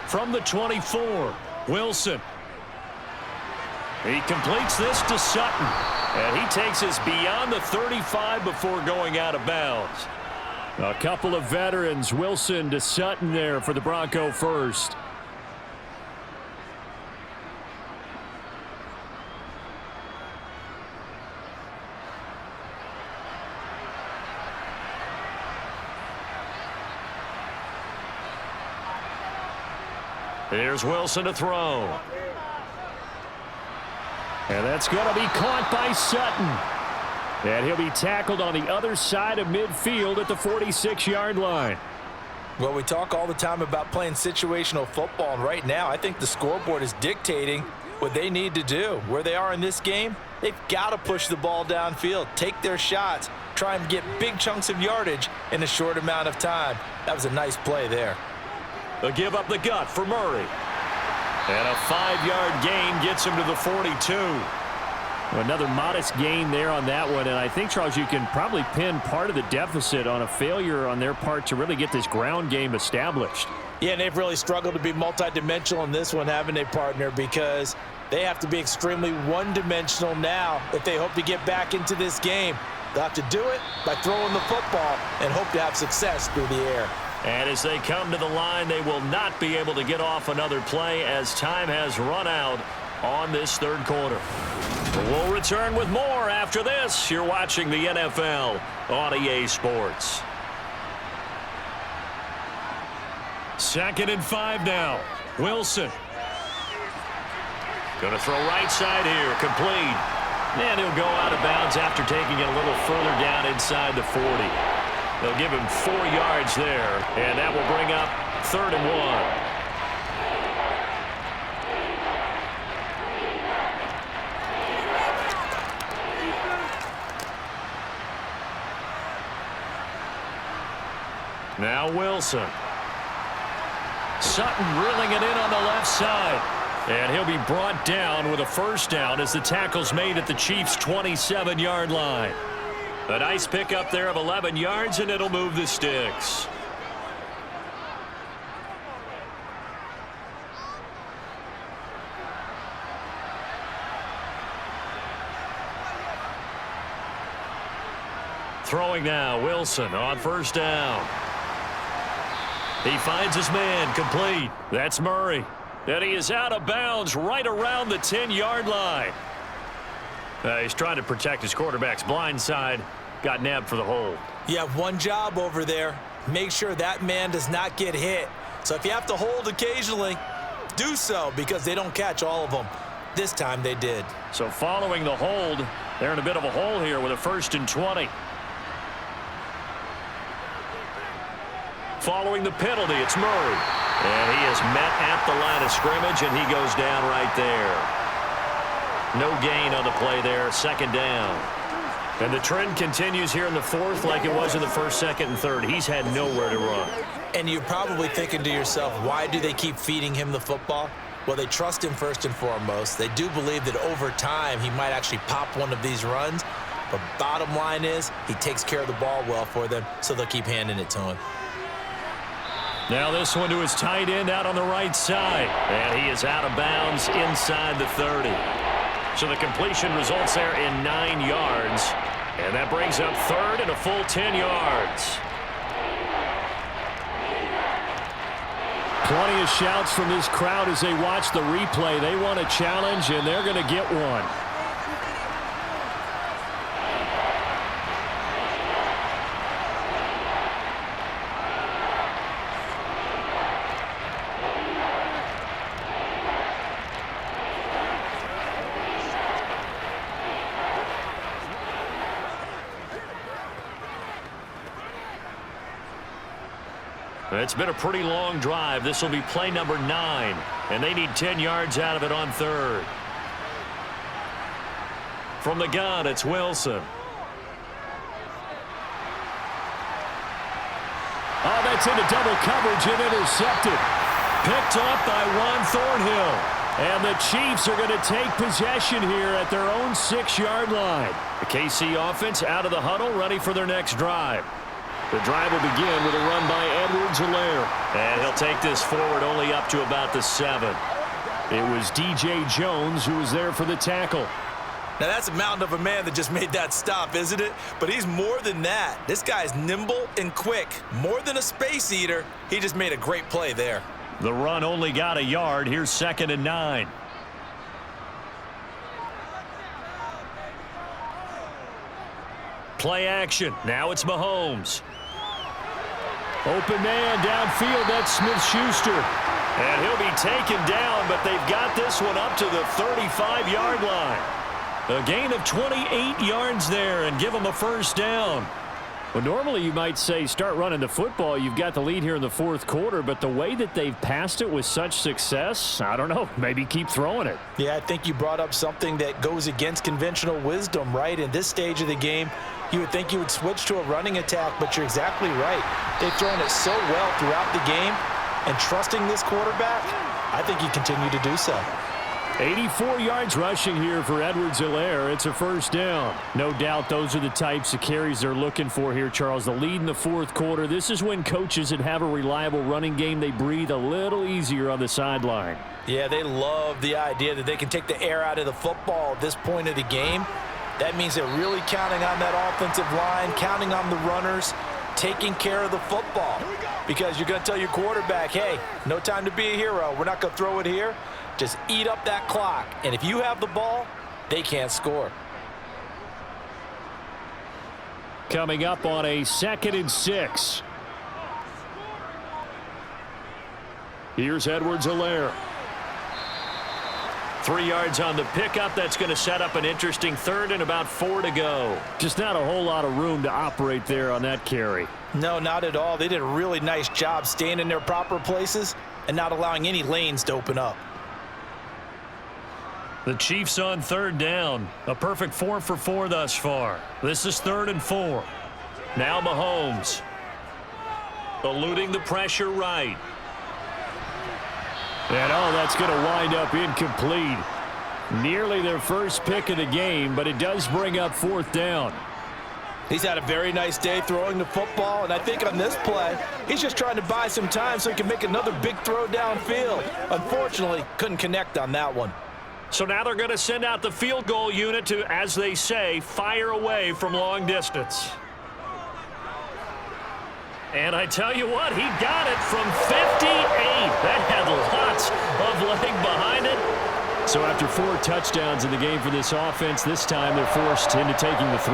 S1: From the 24, Wilson. He completes this to Sutton. And he takes us beyond the 35 before going out of bounds. A couple of veterans, Wilson to Sutton there for the Bronco first. Here's Wilson to throw. And that's going to be caught by Sutton. And he'll be tackled on the other side of midfield at the 46-yard line.
S4: Well, we talk all the time about playing situational football, and right now I think the scoreboard is dictating what they need to do. Where they are in this game, they've got to push the ball downfield, take their shots, try and get big chunks of yardage in a short amount of time. That was a nice play there.
S1: They'll give up the gut for Murray. And a 5-yard gain gets him to the 42. Another modest gain there on that one. And I think, Charles, you can probably pin part of the deficit on a failure on their part to really get this ground game established.
S4: Yeah, and they've really struggled to be multidimensional in this one, haven't they, partner? Because they have to be extremely one-dimensional now if they hope to get back into this game. They'll have to do it by throwing the football and hope to have success through the air.
S3: And as they come to the line, they will not be able to get off another play as time has run out on this third quarter. We'll return with more after this. You're watching the NFL on EA Sports.
S1: 2nd and 5 now. Wilson.
S3: Going to throw right side here. Complete. And he'll go out of bounds after taking it a little further down inside the 40. They'll give him 4 yards there, and that will bring up 3rd and 1. Now Wilson. Sutton reeling it in on the left side. And he'll be brought down with a 1st down as the tackle's made at the Chiefs' 27-yard line. A nice pickup there of 11 yards, and it'll move the sticks. Throwing now, Wilson on 1st down. He finds his man, complete. That's Murray. And he is out of bounds right around the 10-yard line. He's trying to protect his quarterback's blind side. Got nabbed for the hold.
S2: You have one job over there. Make sure that man does not get hit. So if you have to hold occasionally, do so, because they don't catch all of them. This time they did.
S3: So following the hold, they're in a bit of a hole here with a 1st and 20. Following the penalty, it's Murray. And he is met at the line of scrimmage, and he goes down right there. No gain on the play there, 2nd down. And the trend continues here in the 4th like it was in the 1st, 2nd, and 3rd. He's had nowhere to run.
S2: And you're probably thinking to yourself, why do they keep feeding him the football? Well, they trust him first and foremost. They do believe that over time he might actually pop one of these runs. But bottom line is he takes care of the ball well for them, so they'll keep handing it to him.
S3: Now this one to his tight end out on the right side. And he is out of bounds inside the 30. So the completion results there in 9 yards. And that brings up 3rd and a full 10 yards.
S1: Plenty of shouts from this crowd as they watch the replay. They want a challenge, and they're going to get one.
S3: It's been a pretty long drive. This will be play number 9, and they need 10 yards out of it on 3rd. From the gun, it's Wilson.
S1: Oh, that's into double coverage and intercepted. Picked up by Juan Thornhill. And the Chiefs are going to take possession here at their own 6-yard line.
S3: The KC offense out of the huddle, ready for their next drive. The drive will begin with a run by Edwards-Helaire. And he'll take this forward only up to about the 7.
S1: It was DJ Jones who was there for the tackle.
S2: Now that's a mountain of a man that just made that stop, isn't it? But he's more than that. This guy's nimble and quick. More than a space eater. He just made a great play there.
S3: The run only got a yard. Here's 2nd and 9. Play action. Now it's Mahomes.
S1: Open man downfield. That's Smith-Schuster.
S3: And he'll be taken down, but they've got this one up to the 35-yard line. A gain of 28 yards there and give them a 1st down.
S1: Well, normally you might say start running the football. You've got the lead here in the 4th quarter, but the way that they've passed it with such success, I don't know, maybe keep throwing it.
S2: Yeah, I think you brought up something that goes against conventional wisdom, right? In this stage of the game, you would think you would switch to a running attack, but you're exactly right. They've thrown it so well throughout the game, and trusting this quarterback, I think you continue to do so.
S1: 84 yards rushing here for Edwards-Helaire. It's a 1st down. No doubt those are the types of carries they're looking for here, Charles. The lead in the 4th quarter. This is when coaches that have a reliable running game, they breathe a little easier on the sideline.
S2: Yeah, they love the idea that they can take the air out of the football at this point of the game. That means they're really counting on that offensive line, counting on the runners, taking care of the football. Because you're going to tell your quarterback, hey, no time to be a hero. We're not going to throw it here. Just eat up that clock. And if you have the ball, they can't score.
S1: Coming up on a 2nd and 6. Here's Edwards-Helaire.
S3: 3 yards on the pickup. That's going to set up an interesting 3rd and about 4 to go.
S1: Just not a whole lot of room to operate there on that carry.
S2: No, not at all. They did a really nice job staying in their proper places and not allowing any lanes to open up.
S3: The Chiefs on 3rd down. A perfect 4 for 4 thus far. This is 3rd and 4. Now Mahomes. Eluding the pressure right.
S1: And that's going to wind up incomplete. Nearly their first pick of the game, but it does bring up 4th down.
S2: He's had a very nice day throwing the football, and I think on this play, he's just trying to buy some time so he can make another big throw downfield. Unfortunately, couldn't connect on that one.
S3: So now they're going to send out the field goal unit to, as they say, fire away from long distance. And I tell you what, he got it from 58. That had lots of leg behind it.
S1: So after 4 touchdowns in the game for this offense, this time they're forced into taking the 3.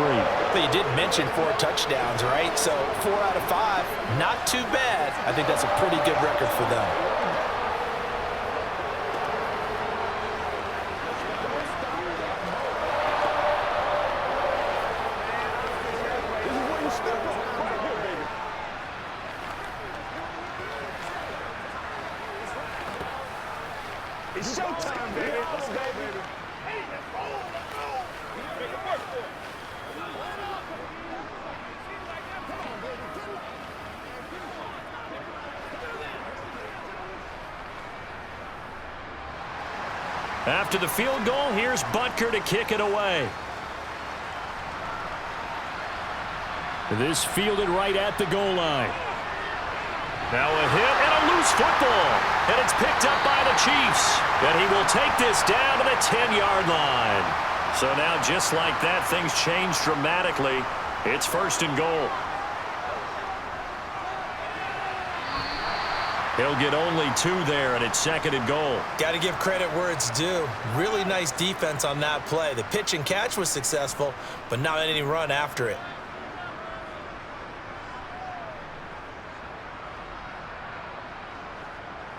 S4: But you did mention 4 touchdowns, right? So 4 out of 5, not too bad. I think that's a pretty good record for them.
S5: It's showtime, baby. Let's go, baby. Hey, let's go. Let's go. Make it work for
S3: After the field goal, here's Butker to kick it away.
S1: This fielded right at the goal line.
S3: Now a hit and a loose football. And it's picked up by the Chiefs. And he will take this down to the 10-yard line. So now just like that, things change dramatically. It's 1st and goal. He'll get only 2 there, and it's 2nd and goal.
S2: Got to give credit where it's due. Really nice defense on that play. The pitch and catch was successful, but not any run after it.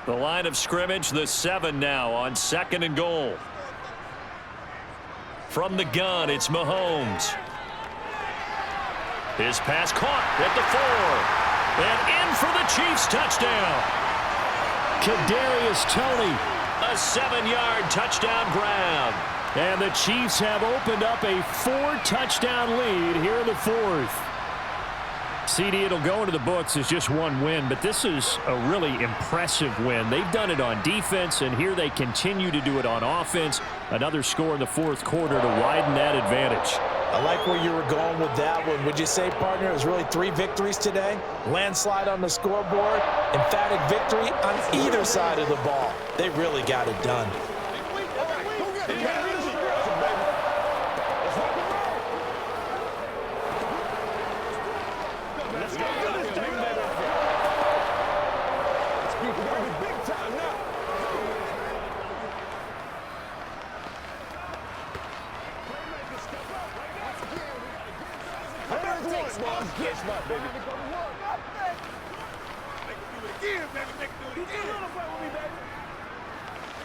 S3: The line of scrimmage, the 7 now on 2nd and goal. From the gun, it's Mahomes. His pass caught at the 4. And in for the Chiefs touchdown.
S1: Kadarius Toney.
S3: A 7-yard touchdown grab.
S1: And the Chiefs have opened up a 4-touchdown lead here in the 4th. CD, it'll go into the books as just 1 win, but this is a really impressive win. They've done it on defense, and here they continue to do it on offense. Another score in the 4th quarter to widen that advantage.
S2: I like where you were going with that one. Would you say, partner, it was really 3 victories today? Landslide on the scoreboard, emphatic victory on either side of the ball. They really got it done.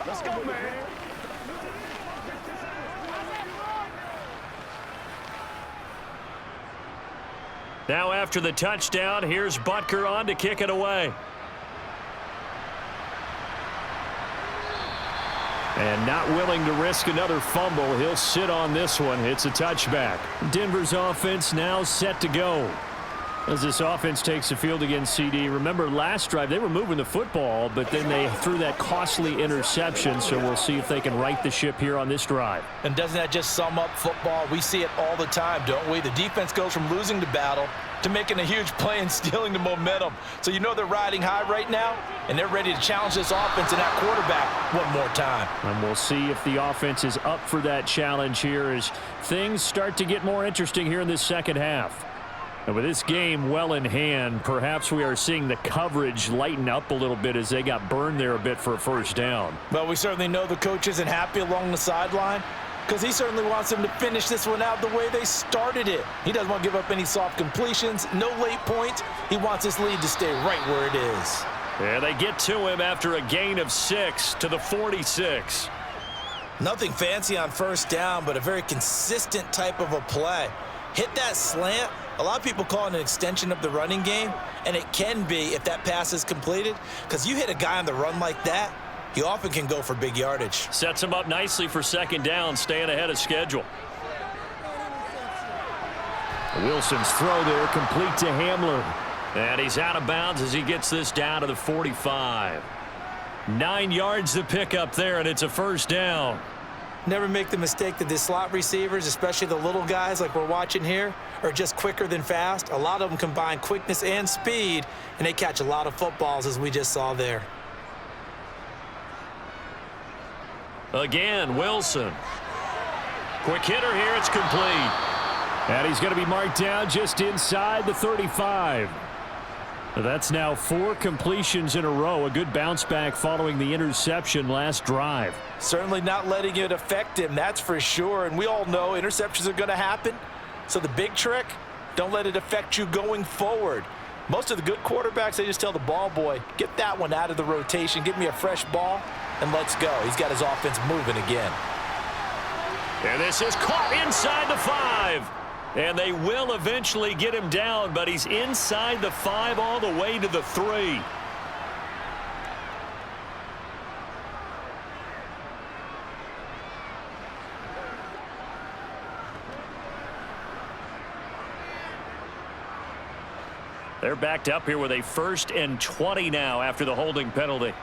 S5: Let's go, man.
S3: Now after the touchdown, here's Butker on to kick it away.
S1: And not willing to risk another fumble. He'll sit on this one. It's a touchback. Denver's offense now set to go. As this offense takes the field against CD. Remember, last drive, they were moving the football, but then they threw that costly interception, so we'll see if they can right the ship here on this drive.
S2: And doesn't that just sum up football? We see it all the time, don't we? The defense goes from losing the battle to making a huge play and stealing the momentum. So you know they're riding high right now, and they're ready to challenge this offense and that quarterback one more time.
S1: And we'll see if the offense is up for that challenge here as things start to get more interesting here in this second half. And with this game well in hand, perhaps we are seeing the coverage lighten up a little bit as they got burned there a bit for a first down.
S2: Well, we certainly know the coach isn't happy along the sideline because he certainly wants them to finish this one out the way they started it. He doesn't want to give up any soft completions, no late points. He wants this lead to stay right where it is.
S3: Yeah, they get to him after a gain of 6 to the 46.
S2: Nothing fancy on first down, but a very consistent type of a play. Hit that slant. A lot of people call it an extension of the running game, and it can be if that pass is completed, because you hit a guy on the run like that, he often can go for big yardage.
S3: Sets him up nicely for second down, staying ahead of schedule.
S1: Wilson's throw there complete to Hamler.
S3: And he's out of bounds as he gets this down to the 45. 9 yards to pick up there, and it's a first down.
S2: Never make the mistake that the slot receivers, especially the little guys like we're watching here, are just quicker than fast. A lot of them combine quickness and speed, and they catch a lot of footballs, as we just saw there.
S3: Again, Wilson. Quick hitter here, it's complete.
S1: And he's going to be marked down just inside the 35. That's now 4 completions in a row. A good bounce back following the interception last drive.
S4: Certainly not letting it affect him, that's for sure. And we all know interceptions are going to happen. So the big trick, don't let it affect you going forward. Most of the good quarterbacks, they just tell the ball boy, get that one out of the rotation, give me a fresh ball, and let's go. He's got his offense moving again.
S3: And this is caught inside the 5. And they will eventually get him down, but he's inside the 5 all the way to the 3. They're backed up here with a 1st and 20 now after the holding penalty.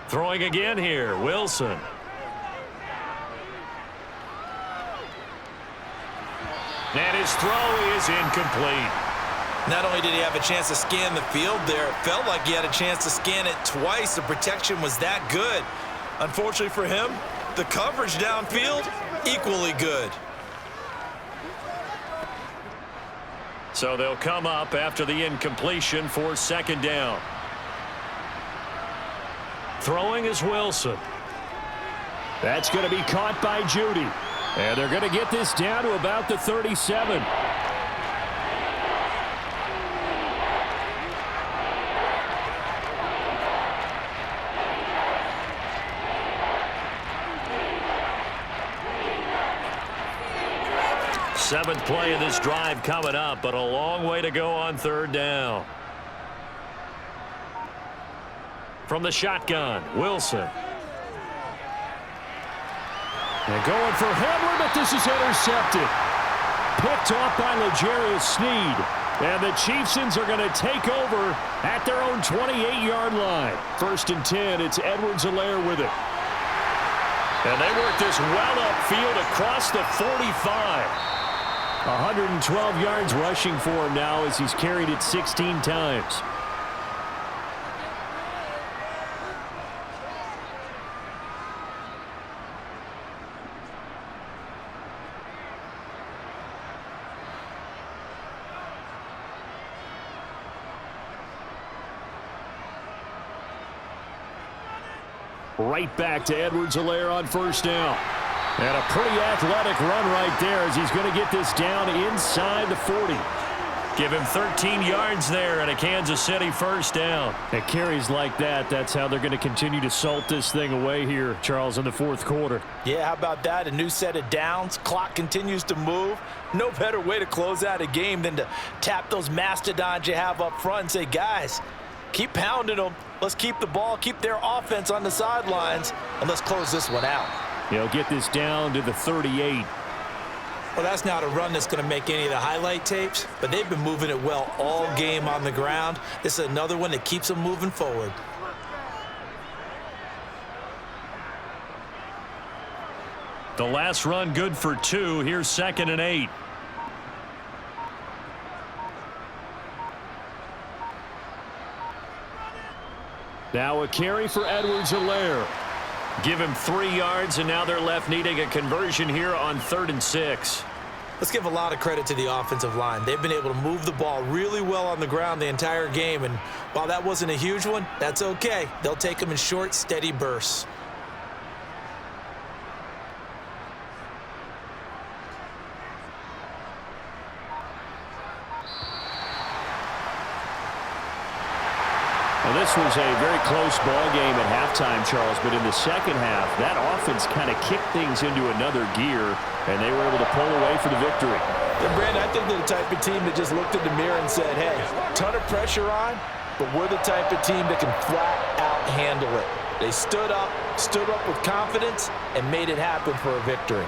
S3: Throwing again here, Wilson. And his throw is incomplete.
S2: Not only did he have a chance to scan the field there, it felt like he had a chance to scan it twice. The protection was that good. Unfortunately for him, the coverage downfield, equally good.
S3: So they'll come up after the incompletion for 2nd down. Throwing is Wilson.
S1: That's going to be caught by Judy. And they're going to get this down to about the 37.
S3: Seventh play of this drive coming up, but a long way to go on 3rd down. From the shotgun, Wilson.
S1: And going for Hamler, but this is intercepted. Picked off by L'Jarius Sneed. And the Chiefsans are going to take over at their own 28-yard line. 1st and 10, it's Edwards-Helaire with it.
S3: And they work this well upfield across the 45.
S1: 112 yards rushing for him now as he's carried it 16 times. Right back to Edwards-Helaire on 1st down. And a pretty athletic run right there as he's going to get this down inside the 40.
S3: Give him 13 yards there and a Kansas City 1st down.
S1: At carries like that, that's how they're going to continue to salt this thing away here, Charles, in the 4th quarter.
S4: Yeah, how about that? A new set of downs. Clock continues to move. No better way to close out a game than to tap those mastodons you have up front and say, guys, keep pounding them. Let's keep the ball, keep their offense on the sidelines, and let's close this one out.
S1: He'll get this down to the 38.
S2: Well, that's not a run that's going to make any of the highlight tapes, but they've been moving it well all game on the ground. This is another one that keeps them moving forward.
S3: The last run good for 2. Here's 2nd and 8.
S1: Now a carry for Edwards-Helaire.
S3: Give him 3 yards, and now they're left needing a conversion here on 3rd and 6.
S2: Let's give a lot of credit to the offensive line. They've been able to move the ball really well on the ground the entire game, and while that wasn't a huge one, that's okay. They'll take them in short, steady bursts.
S1: Well, this was a very close ball game at halftime, Charles, but in the 2nd half, that offense kind of kicked things into another gear, and they were able to pull away for the victory.
S4: And Brandon, I think they're the type of team that just looked in the mirror and said, hey, ton of pressure on, but we're the type of team that can flat out handle it. They stood up with confidence, and made it happen for a victory.